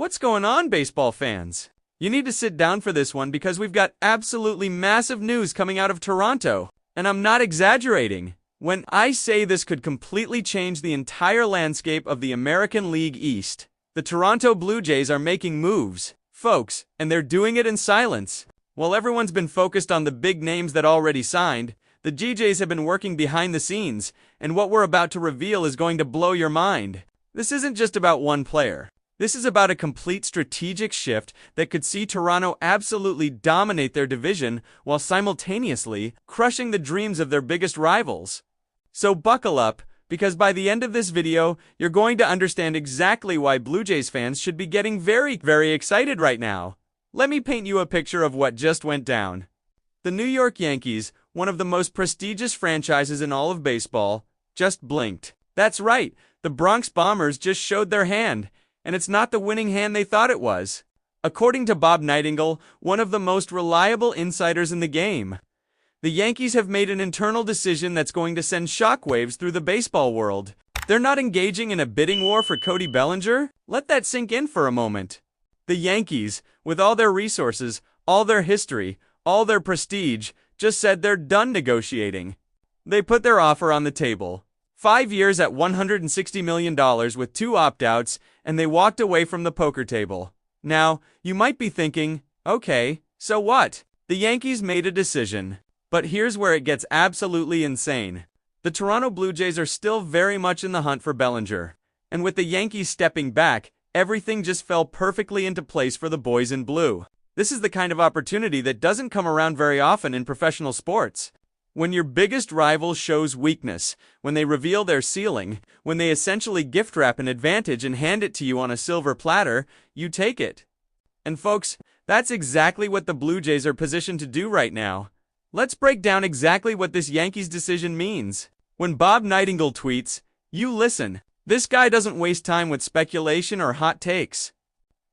What's going on, baseball fans? You need to sit down for this one because we've got absolutely massive news coming out of Toronto. And I'm not exaggerating when I say this could completely change the entire landscape of the American League East. The Toronto Blue Jays are making moves, folks, and they're doing it in silence. While everyone's been focused on the big names that already signed, the GJs have been working behind the scenes, and what we're about to reveal is going to blow your mind. This isn't just about one player. This is about a complete strategic shift that could see Toronto absolutely dominate their division while simultaneously crushing the dreams of their biggest rivals. So buckle up, because by the end of this video, you're going to understand exactly why Blue Jays fans should be getting very, very excited right now. Let me paint you a picture of what just went down. The New York Yankees, one of the most prestigious franchises in all of baseball, just blinked. That's right, the Bronx Bombers just showed their hand. And it's not the winning hand they thought it was. According to Bob Nightingale, one of the most reliable insiders in the game, the Yankees have made an internal decision that's going to send shockwaves through the baseball world. They're not engaging in a bidding war for Cody Bellinger? Let that sink in for a moment. The Yankees, with all their resources, all their history, all their prestige, just said they're done negotiating. They put their offer on the table. 5 years at $160 million with 2 opt-outs, and they walked away from the poker table. Now, you might be thinking, okay, so what? The Yankees made a decision. But here's where it gets absolutely insane. The Toronto Blue Jays are still very much in the hunt for Bellinger. And with the Yankees stepping back, everything just fell perfectly into place for the boys in blue. This is the kind of opportunity that doesn't come around very often in professional sports. When your biggest rival shows weakness, when they reveal their ceiling, when they essentially gift wrap an advantage and hand it to you on a silver platter, you take it. And folks, that's exactly what the Blue Jays are positioned to do right now. Let's break down exactly what this Yankees decision means. When Bob Nightingale tweets, you listen, this guy doesn't waste time with speculation or hot takes.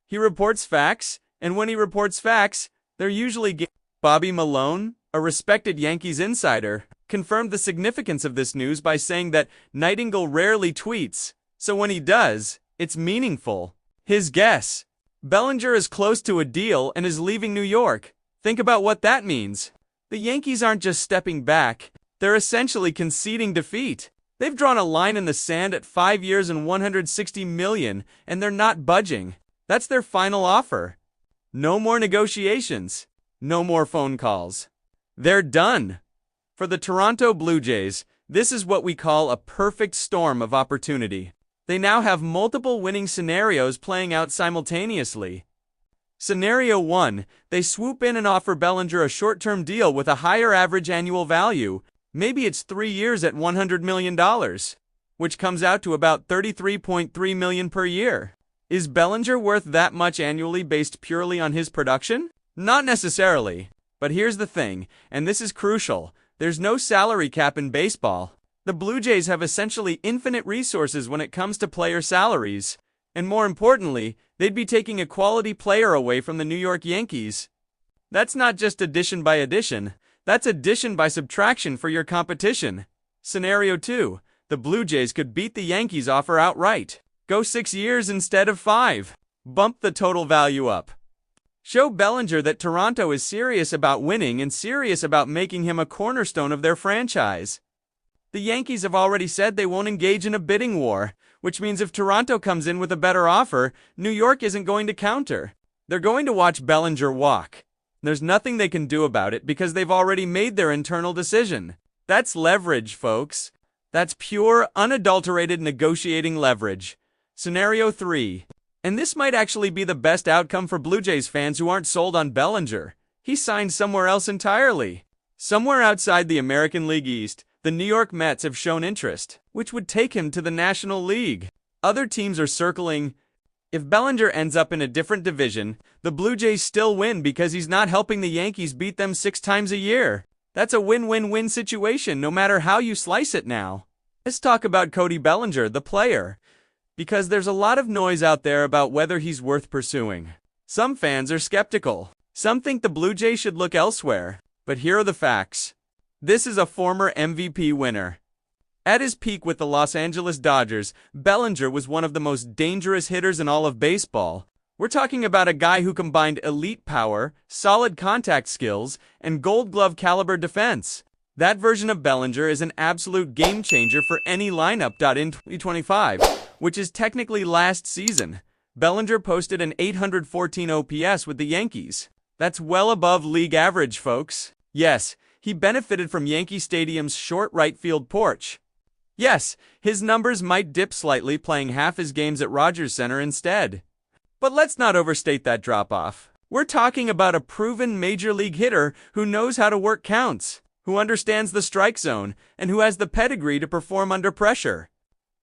He reports facts, and when he reports facts, they're usually Bobby Malone, a respected Yankees insider, confirmed the significance of this news by saying that Nightingale rarely tweets, so when he does, it's meaningful. His guess: Bellinger is close to a deal and is leaving New York. Think about what that means. The Yankees aren't just stepping back, they're essentially conceding defeat. They've drawn a line in the sand at 5 years and $160 million, and they're not budging. That's their final offer. No more negotiations. No more phone calls. They're done. For the Toronto Blue Jays, this is what we call a perfect storm of opportunity. They now have multiple winning scenarios playing out simultaneously. Scenario 1, they swoop in and offer Bellinger a short-term deal with a higher average annual value. Maybe it's 3 years at $100 million, which comes out to about $33.3 million per year. Is Bellinger worth that much annually based purely on his production? Not necessarily. But here's the thing, and this is crucial, there's no salary cap in baseball. The Blue Jays have essentially infinite resources when it comes to player salaries. And more importantly, they'd be taking a quality player away from the New York Yankees. That's not just addition by addition, that's addition by subtraction for your competition. Scenario 2, the Blue Jays could beat the Yankees offer outright. Go 6 years instead of 5. Bump the total value up. Show Bellinger that Toronto is serious about winning and serious about making him a cornerstone of their franchise. The Yankees have already said they won't engage in a bidding war, which means if Toronto comes in with a better offer, New York isn't going to counter. They're going to watch Bellinger walk. There's nothing they can do about it because they've already made their internal decision. That's leverage, folks. That's pure, unadulterated negotiating leverage. Scenario 3. And this might actually be the best outcome for Blue Jays fans who aren't sold on Bellinger. He signed somewhere else entirely. Somewhere outside the American League East, the New York Mets have shown interest, which would take him to the National League. Other teams are circling. If Bellinger ends up in a different division, the Blue Jays still win because he's not helping the Yankees beat them 6 times a year. That's a win-win-win situation no matter how you slice it now. Let's talk about Cody Bellinger, the player, because there's a lot of noise out there about whether he's worth pursuing. Some fans are skeptical. Some think the Blue Jays should look elsewhere. But here are the facts. This is a former MVP winner. At his peak with the Los Angeles Dodgers, Bellinger was one of the most dangerous hitters in all of baseball. We're talking about a guy who combined elite power, solid contact skills, and gold glove caliber defense. That version of Bellinger is an absolute game changer for any lineup. In 2025, which is technically last season, Bellinger posted an 814 OPS with the Yankees. That's well above league average, folks. Yes, he benefited from Yankee Stadium's short right field porch. Yes, his numbers might dip slightly playing half his games at Rogers Center instead. But let's not overstate that drop-off. We're talking about a proven major league hitter who knows how to work counts, who understands the strike zone, and who has the pedigree to perform under pressure.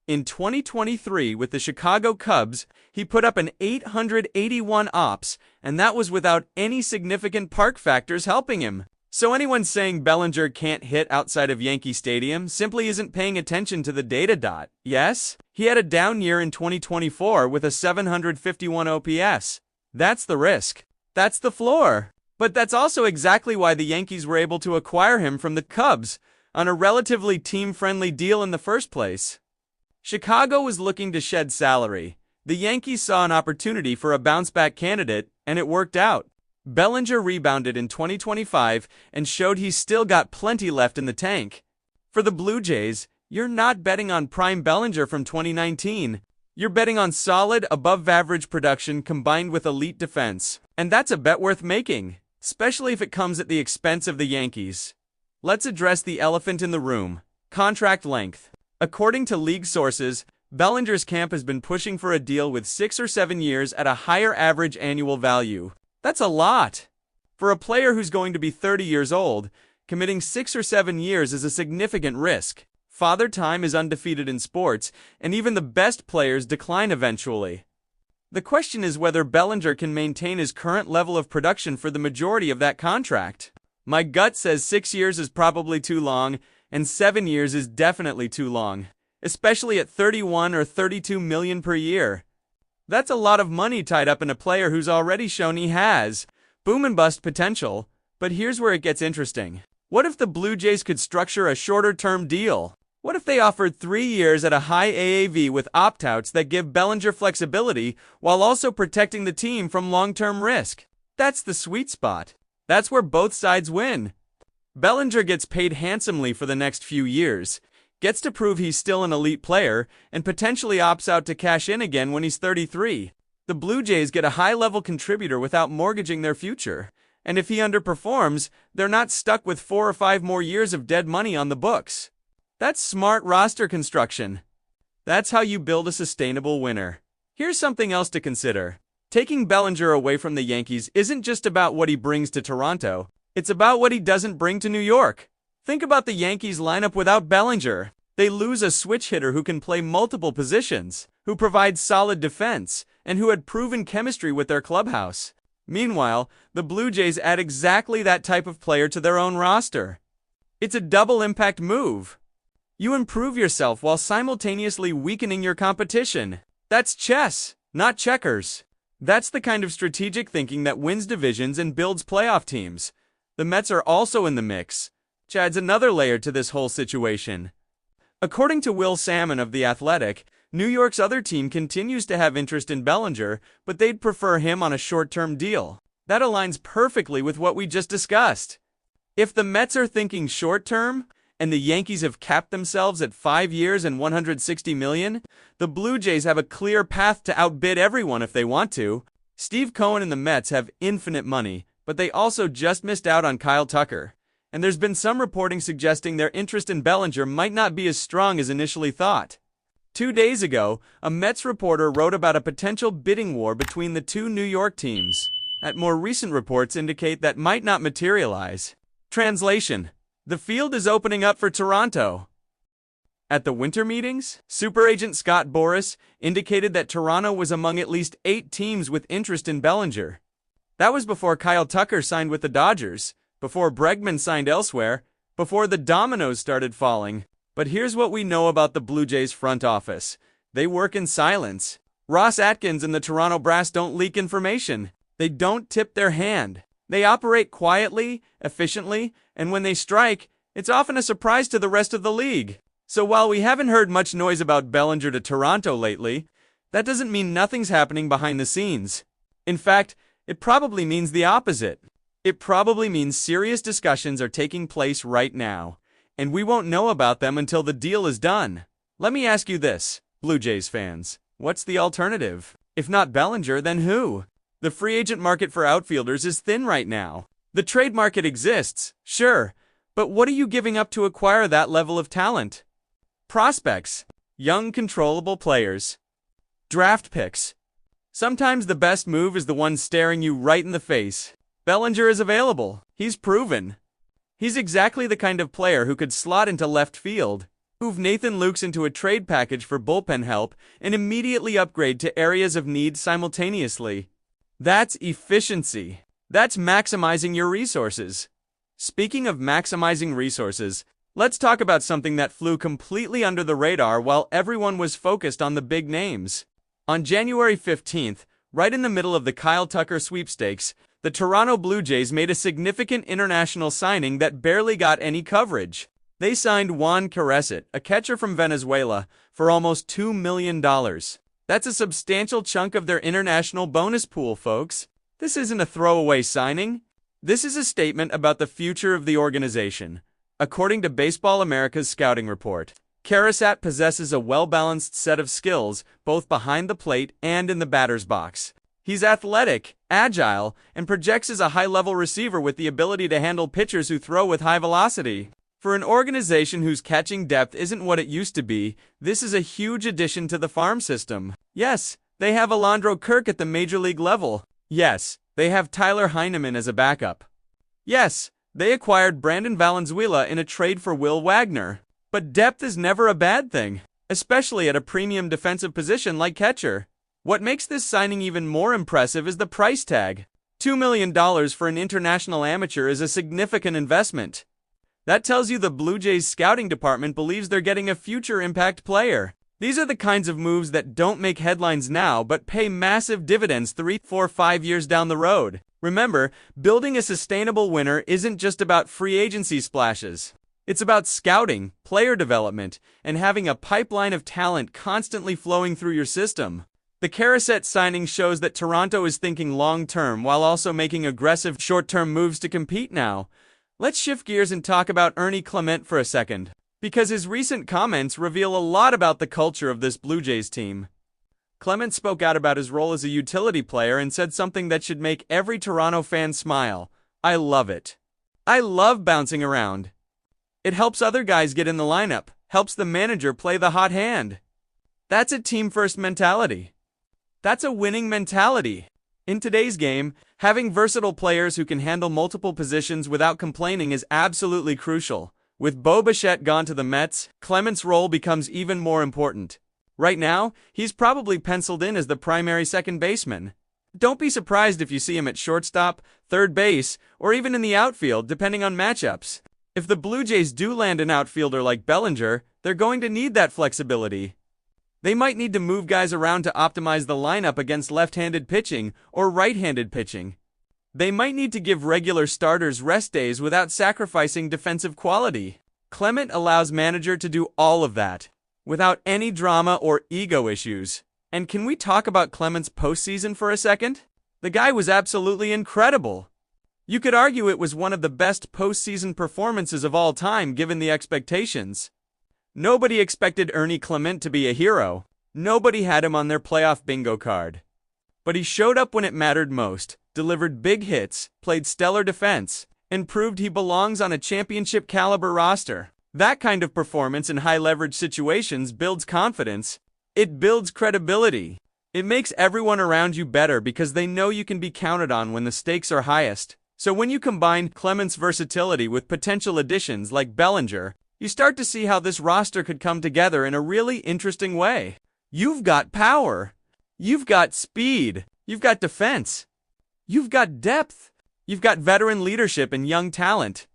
In 2023, with the Chicago Cubs, he put up an 881 OPS, and that was without any significant park factors helping him. So anyone saying Bellinger can't hit outside of Yankee Stadium simply isn't paying attention to the data. Yes, he had a down year in 2024 with a 751 OPS. That's the risk. That's the floor. But that's also exactly why the Yankees were able to acquire him from the Cubs on a relatively team-friendly deal in the first place. Chicago was looking to shed salary. The Yankees saw an opportunity for a bounce-back candidate, and it worked out. Bellinger rebounded in 2025 and showed he's still got plenty left in the tank. For the Blue Jays, you're not betting on prime Bellinger from 2019. You're betting on solid, above-average production combined with elite defense. And that's a bet worth making, especially if it comes at the expense of the Yankees. Let's address the elephant in the room: contract length. According to league sources, Bellinger's camp has been pushing for a deal with 6 or 7 years at a higher average annual value. That's a lot. For a player who's going to be 30 years old, committing 6 or 7 years is a significant risk. Father Time is undefeated in sports, and even the best players decline eventually. The question is whether Bellinger can maintain his current level of production for the majority of that contract. My gut says 6 years is probably too long, and 7 years is definitely too long, especially at 31 or 32 million per year. That's a lot of money tied up in a player who's already shown he has boom and bust potential. But here's where it gets interesting. What if the Blue Jays could structure a shorter-term deal? What if they offered 3 years at a high AAV with opt-outs that give Bellinger flexibility while also protecting the team from long-term risk? That's the sweet spot. That's where both sides win. Bellinger gets paid handsomely for the next few years, gets to prove he's still an elite player, and potentially opts out to cash in again when he's 33. The Blue Jays get a high-level contributor without mortgaging their future. And if he underperforms, they're not stuck with 4 or 5 more years of dead money on the books. That's smart roster construction. That's how you build a sustainable winner. Here's something else to consider. Taking Bellinger away from the Yankees isn't just about what he brings to Toronto. It's about what he doesn't bring to New York. Think about the Yankees lineup without Bellinger. They lose a switch hitter who can play multiple positions, who provides solid defense, and who had proven chemistry with their clubhouse. Meanwhile, the Blue Jays add exactly that type of player to their own roster. It's a double-impact move. You improve yourself while simultaneously weakening your competition. That's chess, not checkers. That's the kind of strategic thinking that wins divisions and builds playoff teams. The Mets are also in the mix, which adds another layer to this whole situation. According to Will Salmon of The Athletic, New York's other team continues to have interest in Bellinger, but they'd prefer him on a short-term deal. That aligns perfectly with what we just discussed. If the Mets are thinking short-term, and the Yankees have capped themselves at 5 years and $160 million, the Blue Jays have a clear path to outbid everyone if they want to. Steve Cohen and the Mets have infinite money, but they also just missed out on Kyle Tucker. And there's been some reporting suggesting their interest in Bellinger might not be as strong as initially thought. 2 days ago, a Mets reporter wrote about a potential bidding war between the two New York teams. More recent reports indicate that might not materialize. Translation: the field is opening up for Toronto. At the winter meetings, super agent Scott Boras indicated that Toronto was among at least 8 teams with interest in Bellinger. That was before Kyle Tucker signed with the Dodgers, before Bregman signed elsewhere, before the dominoes started falling. But here's what we know about the Blue Jays front office. They work in silence. Ross Atkins and the Toronto Brass don't leak information. They don't tip their hand. They operate quietly, efficiently, and when they strike, it's often a surprise to the rest of the league. So while we haven't heard much noise about Bellinger to Toronto lately, that doesn't mean nothing's happening behind the scenes. In fact, it probably means the opposite. It probably means serious discussions are taking place right now, and we won't know about them until the deal is done. Let me ask you this, Blue Jays fans. What's the alternative? If not Bellinger, then who? The free agent market for outfielders is thin right now. The trade market exists, sure, but what are you giving up to acquire that level of talent? Prospects, young controllable players, draft picks. Sometimes the best move is the one staring you right in the face. Bellinger is available. He's proven. He's exactly the kind of player who could slot into left field, move Nathan Lukes into a trade package for bullpen help, and immediately upgrade to areas of need simultaneously. That's efficiency. That's maximizing your resources. Speaking of maximizing resources, let's talk about something that flew completely under the radar while everyone was focused on the big names. On January 15th, right in the middle of the Kyle Tucker sweepstakes, the Toronto Blue Jays made a significant international signing that barely got any coverage. They signed Juan Carreset, a catcher from Venezuela, for almost $2 million. That's a substantial chunk of their international bonus pool, folks. This isn't a throwaway signing. This is a statement about the future of the organization. According to Baseball America's scouting report, Carreset possesses a well-balanced set of skills, both behind the plate and in the batter's box. He's athletic, agile, and projects as a high-level receiver with the ability to handle pitchers who throw with high velocity. For an organization whose catching depth isn't what it used to be, this is a huge addition to the farm system. Yes, they have Alondro Kirk at the major league level. Yes, they have Tyler Heineman as a backup. Yes, they acquired Brandon Valenzuela in a trade for Will Wagner. But depth is never a bad thing, especially at a premium defensive position like catcher. What makes this signing even more impressive is the price tag. $2 million for an international amateur is a significant investment. That tells you the Blue Jays scouting department believes they're getting a future impact player. These are the kinds of moves that don't make headlines now but pay massive dividends 3, 4, 5 years down the road. Remember, building a sustainable winner isn't just about free agency splashes. It's about scouting, player development, and having a pipeline of talent constantly flowing through your system. The Carreset signing shows that Toronto is thinking long-term while also making aggressive short-term moves to compete now. Let's shift gears and talk about Ernie Clement for a second, because his recent comments reveal a lot about the culture of this Blue Jays team. Clement spoke out about his role as a utility player and said something that should make every Toronto fan smile. I love it. I love bouncing around. It helps other guys get in the lineup, helps the manager play the hot hand. That's a team-first mentality. That's a winning mentality. In today's game, having versatile players who can handle multiple positions without complaining is absolutely crucial. With Bo Bichette gone to the Mets, Clement's role becomes even more important. Right now, he's probably penciled in as the primary second baseman. Don't be surprised if you see him at shortstop, third base, or even in the outfield, depending on matchups. If the Blue Jays do land an outfielder like Bellinger, they're going to need that flexibility. They might need to move guys around to optimize the lineup against left-handed pitching or right-handed pitching. They might need to give regular starters rest days without sacrificing defensive quality. Clement allows manager to do all of that, without any drama or ego issues. And can we talk about Clement's postseason for a second? The guy was absolutely incredible. You could argue it was one of the best postseason performances of all time given the expectations. Nobody expected Ernie Clement to be a hero. Nobody had him on their playoff bingo card. But he showed up when it mattered most, delivered big hits, played stellar defense, and proved he belongs on a championship-caliber roster. That kind of performance in high-leverage situations builds confidence. It builds credibility. It makes everyone around you better because they know you can be counted on when the stakes are highest. So when you combine Clement's versatility with potential additions like Bellinger, you start to see how this roster could come together in a really interesting way. You've got power. You've got speed. You've got defense. You've got depth. You've got veteran leadership and young talent.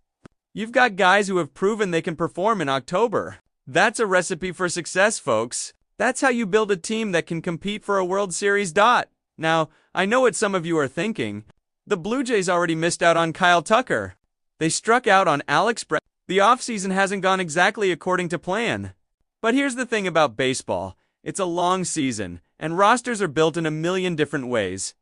You've got guys who have proven they can perform in October. That's a recipe for success, folks. That's how you build a team that can compete for a World Series. Now, I know what some of you are thinking. The Blue Jays already missed out on Kyle Tucker. They struck out on Alex Brett. The offseason hasn't gone exactly according to plan. But here's the thing about baseball. It's a long season, and rosters are built in a million different ways.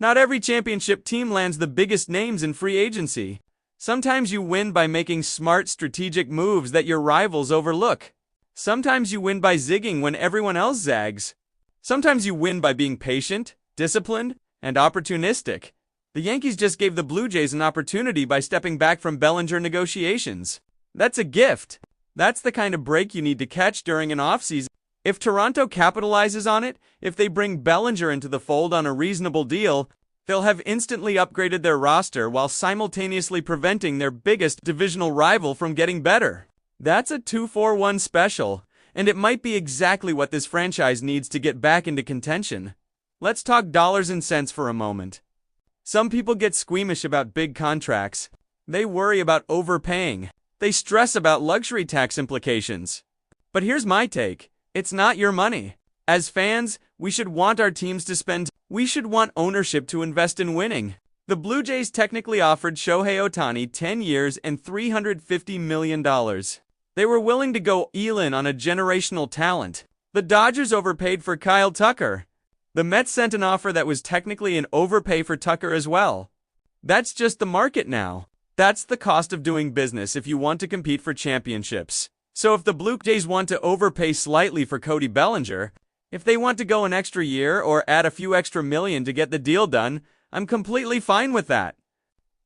Not every championship team lands the biggest names in free agency. Sometimes you win by making smart, strategic moves that your rivals overlook. Sometimes you win by zigging when everyone else zags. Sometimes you win by being patient, disciplined, and opportunistic. The Yankees just gave the Blue Jays an opportunity by stepping back from Bellinger negotiations. That's a gift. That's the kind of break you need to catch during an offseason. If Toronto capitalizes on it, if they bring Bellinger into the fold on a reasonable deal, they'll have instantly upgraded their roster while simultaneously preventing their biggest divisional rival from getting better. That's a 2-for-1 special, and it might be exactly what this franchise needs to get back into contention. Let's talk dollars and cents for a moment. Some people get squeamish about big contracts. They worry about overpaying. They stress about luxury tax implications. But here's my take. It's not your money. As fans, we should want our teams to spend. We should want ownership to invest in winning. The Blue Jays technically offered Shohei Ohtani 10 years and $350 million. They were willing to go all in on a generational talent. The Dodgers overpaid for Kyle Tucker. The Mets sent an offer that was technically an overpay for Tucker as well. That's just the market now. That's the cost of doing business if you want to compete for championships. So if the Blue Jays want to overpay slightly for Cody Bellinger, if they want to go an extra year or add a few extra million to get the deal done, I'm completely fine with that.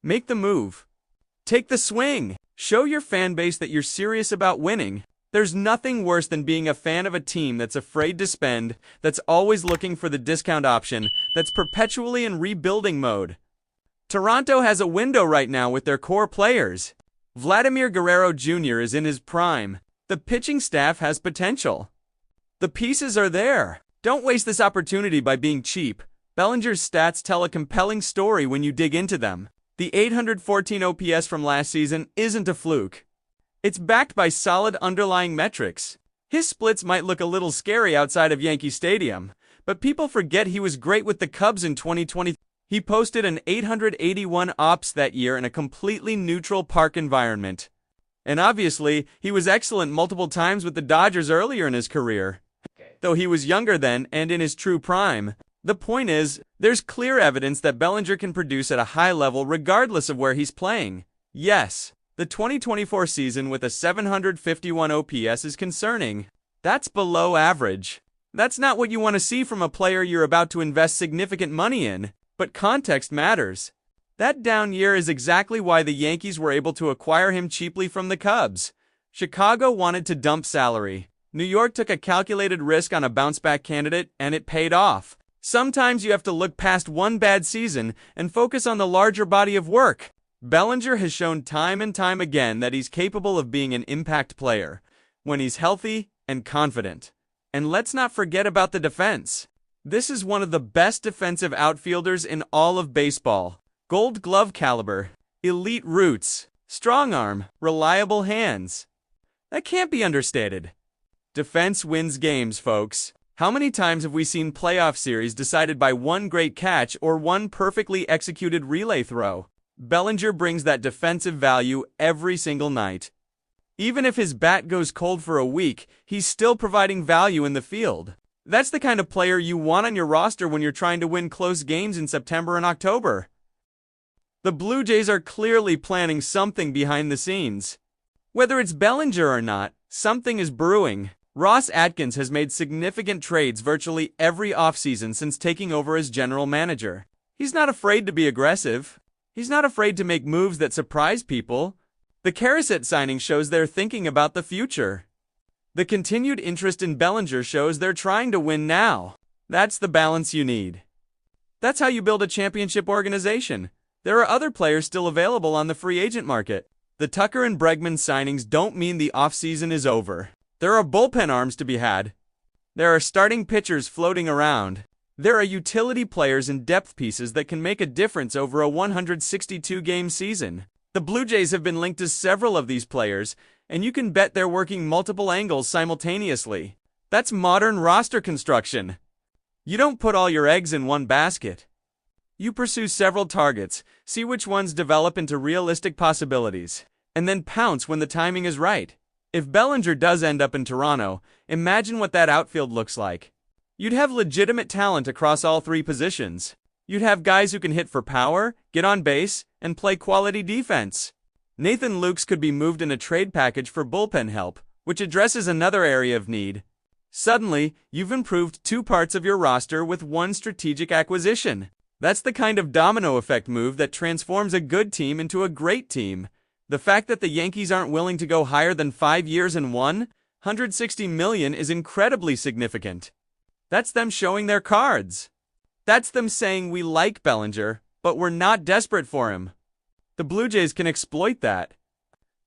Make the move. Take the swing. Show your fan base that you're serious about winning. There's nothing worse than being a fan of a team that's afraid to spend, that's always looking for the discount option, that's perpetually in rebuilding mode. Toronto has a window right now with their core players. Vladimir Guerrero Jr. is in his prime. The pitching staff has potential. The pieces are there. Don't waste this opportunity by being cheap. Bellinger's stats tell a compelling story when you dig into them. The 814 OPS from last season isn't a fluke. It's backed by solid underlying metrics. His splits might look a little scary outside of Yankee Stadium, but people forget he was great with the Cubs in 2020. He posted an 881 OPS that year in a completely neutral park environment. And obviously, he was excellent multiple times with the Dodgers earlier in his career. Though he was younger then and in his true prime, the point is, there's clear evidence that Bellinger can produce at a high level regardless of where he's playing. Yes, the 2024 season with a 751 OPS is concerning. That's below average. That's not what you want to see from a player you're about to invest significant money in. But context matters. That down year is exactly why the Yankees were able to acquire him cheaply from the Cubs. Chicago wanted to dump salary. New York took a calculated risk on a bounce-back candidate, and it paid off. Sometimes you have to look past one bad season and focus on the larger body of work. Bellinger has shown time and time again that he's capable of being an impact player when he's healthy and confident. And let's not forget about the defense. This is one of the best defensive outfielders in all of baseball. Gold glove caliber, elite roots, strong arm, reliable hands. That can't be understated. Defense wins games, folks. How many times have we seen playoff series decided by one great catch or one perfectly executed relay throw? Bellinger brings that defensive value every single night. Even if his bat goes cold for a week, he's still providing value in the field. That's the kind of player you want on your roster when you're trying to win close games in September and October. The Blue Jays are clearly planning something behind the scenes. Whether it's Bellinger or not, something is brewing. Ross Atkins has made significant trades virtually every offseason since taking over as general manager. He's not afraid to be aggressive. He's not afraid to make moves that surprise people. The Karasek signing shows they're thinking about the future. The continued interest in Bellinger shows they're trying to win now. That's the balance you need. That's how you build a championship organization. There are other players still available on the free agent market. The Tucker and Bregman signings don't mean the offseason is over. There are bullpen arms to be had. There are starting pitchers floating around. There are utility players and depth pieces that can make a difference over a 162-game season. The Blue Jays have been linked to several of these players, and you can bet they're working multiple angles simultaneously. That's modern roster construction. You don't put all your eggs in one basket. You pursue several targets, see which ones develop into realistic possibilities, and then pounce when the timing is right. If Bellinger does end up in Toronto, imagine what that outfield looks like. You'd have legitimate talent across all three positions. You'd have guys who can hit for power, get on base, and play quality defense. Nathan Lukes could be moved in a trade package for bullpen help, which addresses another area of need. Suddenly, you've improved two parts of your roster with one strategic acquisition. That's the kind of domino effect move that transforms a good team into a great team. The fact that the Yankees aren't willing to go higher than 5 years and $160 million is incredibly significant. That's them showing their cards. That's them saying we like Bellinger, but we're not desperate for him. The Blue Jays can exploit that.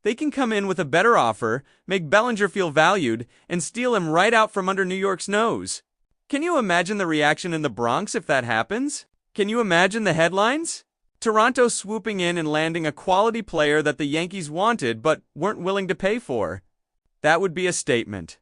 They can come in with a better offer, make Bellinger feel valued, and steal him right out from under New York's nose. Can you imagine the reaction in the Bronx if that happens? Can you imagine the headlines? Toronto swooping in and landing a quality player that the Yankees wanted but weren't willing to pay for. That would be a statement.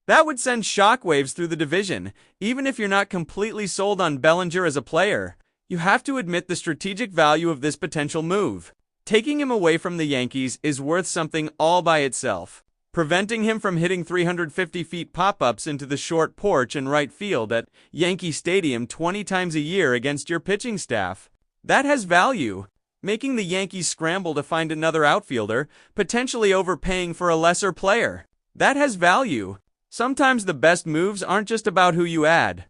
That would send shockwaves through the division, even if you're not completely sold on Bellinger as a player. You have to admit the strategic value of this potential move. Taking him away from the Yankees is worth something all by itself. Preventing him from hitting 350 feet pop-ups into the short porch in right field at Yankee Stadium 20 times a year against your pitching staff. That has value. Making the Yankees scramble to find another outfielder, potentially overpaying for a lesser player. That has value. Sometimes the best moves aren't just about who you add,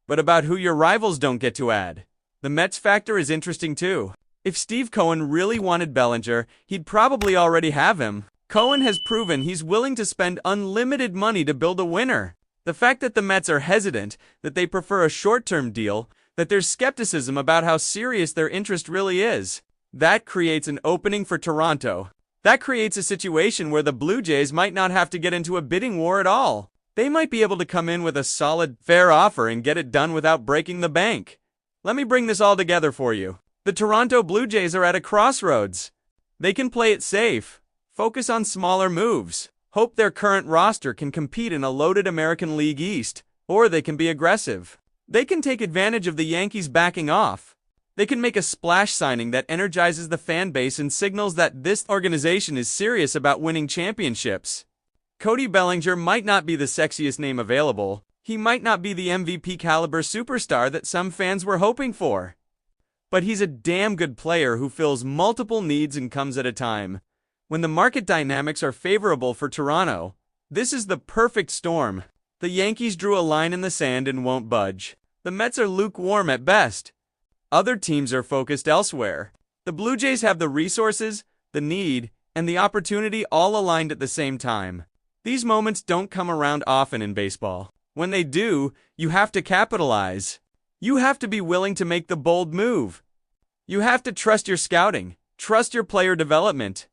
but about who your rivals don't get to add. The Mets factor is interesting too. If Steve Cohen really wanted Bellinger, he'd probably already have him. Cohen has proven he's willing to spend unlimited money to build a winner. The fact that the Mets are hesitant, that they prefer a short-term deal, that there's skepticism about how serious their interest really is, that creates an opening for Toronto. That creates a situation where the Blue Jays might not have to get into a bidding war at all. They might be able to come in with a solid, fair offer and get it done without breaking the bank. Let me bring this all together for you. The Toronto Blue Jays are at a crossroads. They can play it safe, focus on smaller moves, hope their current roster can compete in a loaded American League East, or they can be aggressive. They can take advantage of the Yankees backing off. They can make a splash signing that energizes the fan base and signals that this organization is serious about winning championships. Cody Bellinger might not be the sexiest name available. He might not be the MVP caliber superstar that some fans were hoping for. But he's a damn good player who fills multiple needs and comes at a time when the market dynamics are favorable for Toronto. This is the perfect storm. The Yankees drew a line in the sand and won't budge. The Mets are lukewarm at best. Other teams are focused elsewhere. The Blue Jays have the resources, the need, and the opportunity all aligned at the same time. These moments don't come around often in baseball. When they do, you have to capitalize. You have to be willing to make the bold move. You have to trust your scouting, trust your player development,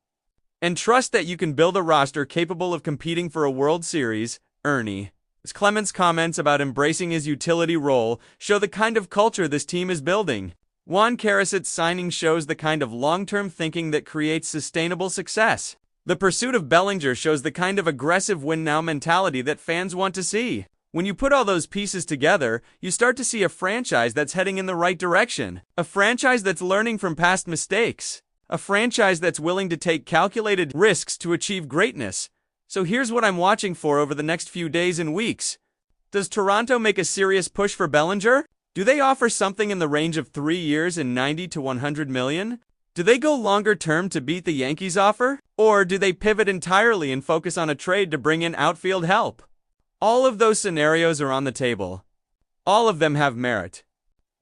and trust that you can build a roster capable of competing for a World Series. Ernie Clement's comments about embracing his utility role show the kind of culture this team is building. Juan Carasit's signing shows the kind of long-term thinking that creates sustainable success. The pursuit of Bellinger shows the kind of aggressive win-now mentality that fans want to see. When you put all those pieces together, you start to see a franchise that's heading in the right direction. A franchise that's learning from past mistakes. A franchise that's willing to take calculated risks to achieve greatness. So here's what I'm watching for over the next few days and weeks. Does Toronto make a serious push for Bellinger? Do they offer something in the range of 3 years and 90 to 100 million? Do they go longer term to beat the Yankees offer? Or do they pivot entirely and focus on a trade to bring in outfield help? All of those scenarios are on the table. All of them have merit.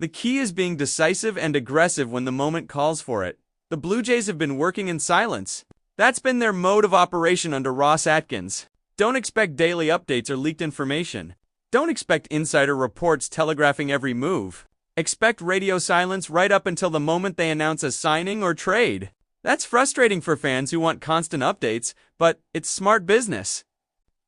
The key is being decisive and aggressive when the moment calls for it. The Blue Jays have been working in silence. That's been their mode of operation under Ross Atkins. Don't expect daily updates or leaked information. Don't expect insider reports telegraphing every move. Expect radio silence right up until the moment they announce a signing or trade. That's frustrating for fans who want constant updates, but it's smart business.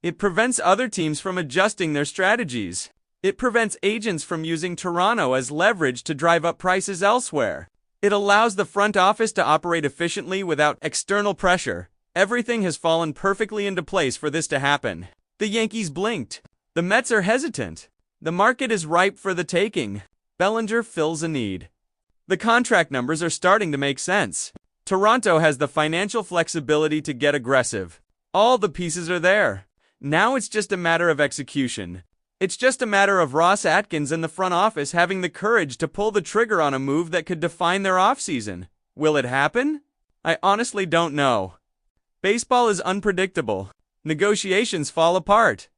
It prevents other teams from adjusting their strategies. It prevents agents from using Toronto as leverage to drive up prices elsewhere. It allows the front office to operate efficiently without external pressure. Everything has fallen perfectly into place for this to happen. The Yankees blinked. The Mets are hesitant. The market is ripe for the taking. Bellinger fills a need. The contract numbers are starting to make sense. Toronto has the financial flexibility to get aggressive. All the pieces are there. Now it's just a matter of execution. It's just a matter of Ross Atkins and the front office having the courage to pull the trigger on a move that could define their offseason. Will it happen? I honestly don't know. Baseball is unpredictable. Negotiations fall apart.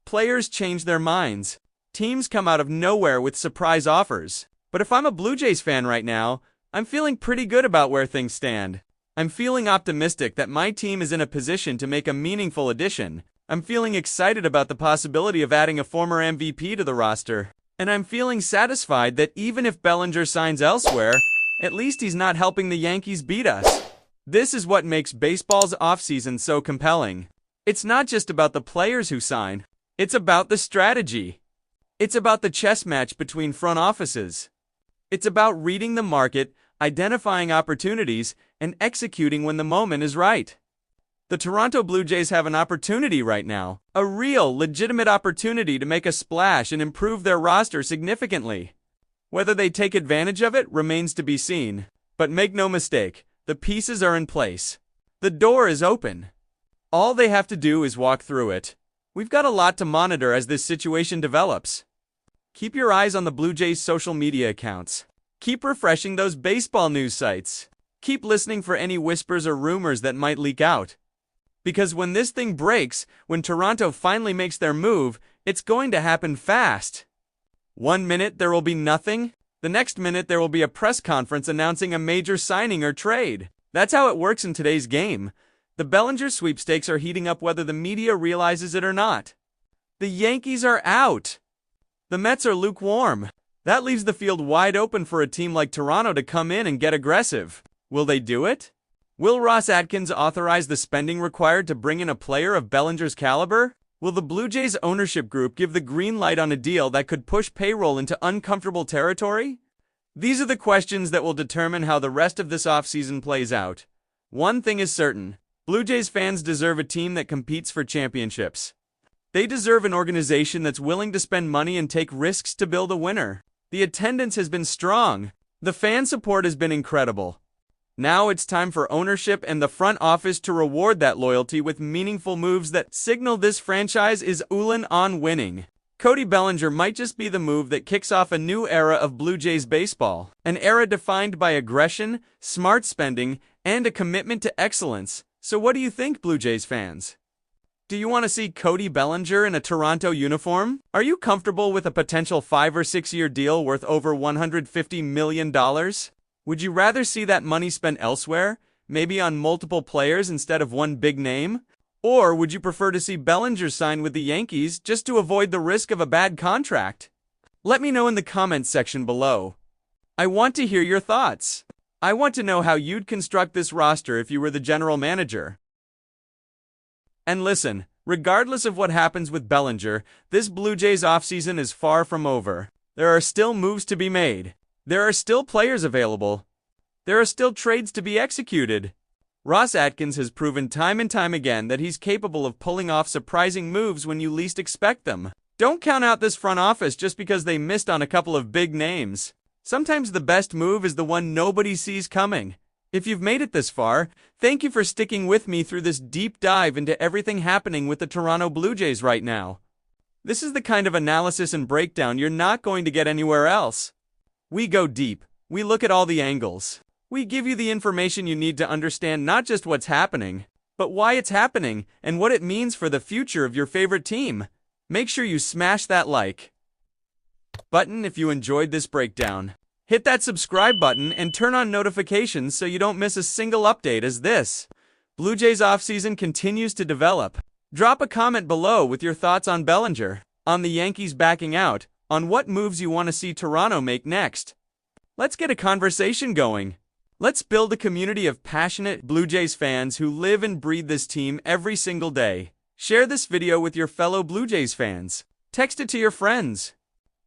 Players change their minds. Teams come out of nowhere with surprise offers. But if I'm a Blue Jays fan right now, I'm feeling pretty good about where things stand. I'm feeling optimistic that my team is in a position to make a meaningful addition. I'm feeling excited about the possibility of adding a former MVP to the roster. And I'm feeling satisfied that even if Bellinger signs elsewhere, at least he's not helping the Yankees beat us. This is what makes baseball's offseason so compelling. It's not just about the players who sign. It's about the strategy. It's about the chess match between front offices. It's about reading the market, identifying opportunities, and executing when the moment is right. The Toronto Blue Jays have an opportunity right now, a real, legitimate opportunity to make a splash and improve their roster significantly. Whether they take advantage of it remains to be seen. But make no mistake, the pieces are in place. The door is open. All they have to do is walk through it. We've got a lot to monitor as this situation develops. Keep your eyes on the Blue Jays' social media accounts. Keep refreshing those baseball news sites. Keep listening for any whispers or rumors that might leak out. Because when this thing breaks, when Toronto finally makes their move, it's going to happen fast. 1 minute there will be nothing. The next minute there will be a press conference announcing a major signing or trade. That's how it works in today's game. The Bellinger sweepstakes are heating up whether the media realizes it or not. The Yankees are out. The Mets are lukewarm. That leaves the field wide open for a team like Toronto to come in and get aggressive. Will they do it? Will Ross Atkins authorize the spending required to bring in a player of Bellinger's caliber? Will the Blue Jays ownership group give the green light on a deal that could push payroll into uncomfortable territory? These are the questions that will determine how the rest of this offseason plays out. One thing is certain. Blue Jays fans deserve a team that competes for championships. They deserve an organization that's willing to spend money and take risks to build a winner. The attendance has been strong. The fan support has been incredible. Now it's time for ownership and the front office to reward that loyalty with meaningful moves that signal this franchise is all-in on winning. Cody Bellinger might just be the move that kicks off a new era of Blue Jays baseball, an era defined by aggression, smart spending, and a commitment to excellence. So what do you think, Blue Jays fans? Do you want to see Cody Bellinger in a Toronto uniform? Are you comfortable with a potential 5 or 6 year deal worth over $150 million? Would you rather see that money spent elsewhere, maybe on multiple players instead of one big name? Or would you prefer to see Bellinger sign with the Yankees just to avoid the risk of a bad contract? Let me know in the comments section below. I want to hear your thoughts. I want to know how you'd construct this roster if you were the general manager. And listen, regardless of what happens with Bellinger, this Blue Jays offseason is far from over. There are still moves to be made. There are still players available. There are still trades to be executed. Ross Atkins has proven time and time again that he's capable of pulling off surprising moves when you least expect them. Don't count out this front office just because they missed on a couple of big names. Sometimes the best move is the one nobody sees coming. If you've made it this far, thank you for sticking with me through this deep dive into everything happening with the Toronto Blue Jays right now. This is the kind of analysis and breakdown you're not going to get anywhere else. We go deep. We look at all the angles. We give you the information you need to understand not just what's happening, but why it's happening and what it means for the future of your favorite team. Make sure you smash that like button if you enjoyed this breakdown. Hit that subscribe button and turn on notifications so you don't miss a single update as this Blue Jays offseason continues to develop. Drop a comment below with your thoughts on Bellinger, on the Yankees backing out, on what moves you want to see Toronto make next. Let's get a conversation going. Let's build a community of passionate Blue Jays fans who live and breathe this team every single day. Share this video with your fellow Blue Jays fans. Text it to your friends.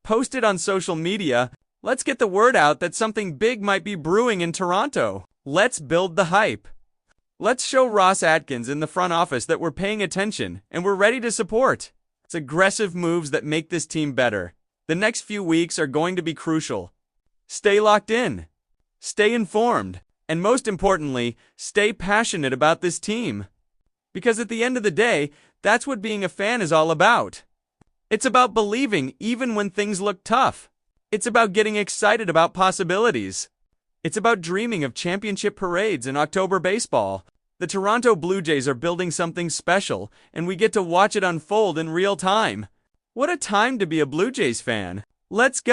Post it on social media. Let's get the word out that something big might be brewing in Toronto. Let's build the hype. Let's show Ross Atkins in the front office that we're paying attention and we're ready to support. It's aggressive moves that make this team better. The next few weeks are going to be crucial. Stay locked in. Stay informed. And most importantly, stay passionate about this team. Because at the end of the day, that's what being a fan is all about. It's about believing even when things look tough. It's about getting excited about possibilities. It's about dreaming of championship parades in October baseball. The Toronto Blue Jays are building something special, and we get to watch it unfold in real time. What a time to be a Blue Jays fan. Let's go!